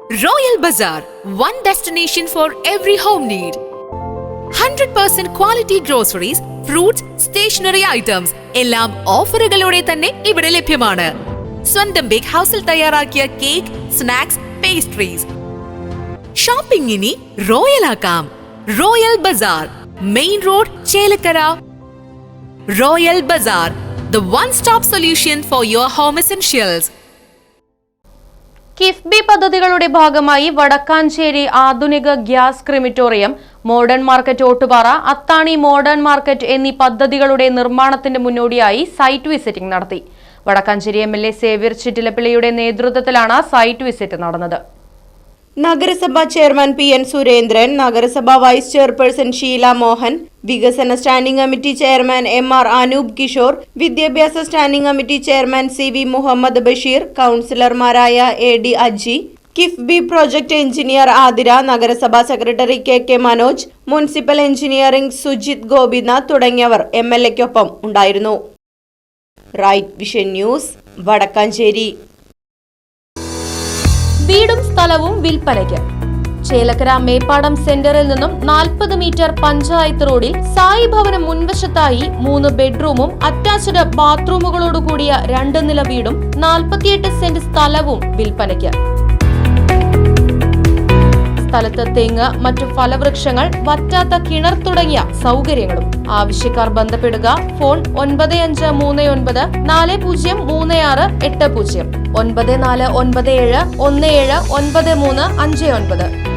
Royal Bazaar, one destination for every home need. 100% quality groceries, fruits, stationery items എല്ലാം ഓഫറുകളോടെ തന്നെ ഇവിടെ ലഭ്യമാണ്. സ്വന്തം ബേക്ക് ഹൗസിൽ തയ്യാറാക്കിയ കേക്ക്, സ്നാക്സ്, പേസ്ട്രീസ്. ഷോപ്പിംഗ് ഇനി റോയൽ ആക്കാം. Royal bazaar, main road, Chelakkara. Royal bazaar, the one-stop solution for your home essentials. KIIFB പദ്ധതികളുടെ ഭാഗമായി വടക്കാഞ്ചേരി ആധുനിക gas crematorium, modern market Ottupara, Athani modern market എന്നീ പദ്ധതികളുടെ നിർമ്മാണത്തിന്റെ മുന്നോടിയായി സൈറ്റ് വിസിറ്റിംഗ് നടത്തി. വടക്കാഞ്ചേരി MLA സേവ്യർ ചിറ്റിലപ്പിള്ളിയുടെ നേതൃത്വത്തിലാണ് സൈറ്റ് വിസിറ്റ് നടന്നത്. നഗരസഭാ ചെയർമാൻ PN സുരേന്ദ്രൻ, നഗരസഭാ വൈസ് ചെയർപേഴ്സൺ ഷീല മോഹൻ, വികസന standing committee chairman MR Anoop Kishore, വിദ്യാഭ്യാസ standing committee chairman CV Muhammad Basheer, കൗൺസിലർമാരായ AD Aji, KIIFB project engineer Athira, നഗരസഭാ secretary KK Manoj, municipal engineering Sujith Gopinath തുടങ്ങിയവർ MLAക്കൊപ്പം ഉണ്ടായിരുന്നു. Right vision news, Wadakkanchery. വീടും സ്ഥലവും വിൽപ്പനയ്ക്ക്. ചേലക്കര മേപ്പാടം സെന്ററിൽ നിന്നും 40 മീറ്റർ പഞ്ചായത്ത് റോഡിൽ സായി ഭവന് മുൻവശത്തായി 3 ബെഡ്റൂമും അറ്റാച്ച്ഡ് ബാത്റൂമുകളോടുകൂടിയ 2 നില വീടും 48 സെന്റ് സ്ഥലവും വിൽപ്പനയ്ക്ക്. സ്ഥലത്ത് തെങ്ങ്, മറ്റു ഫലവൃക്ഷങ്ങൾ, വറ്റാത്ത കിണർ തുടങ്ങിയ സൗകര്യങ്ങളും. ആവശ്യക്കാർ ബന്ധപ്പെടുക. ഫോൺ 9539 403680, 9497 179359.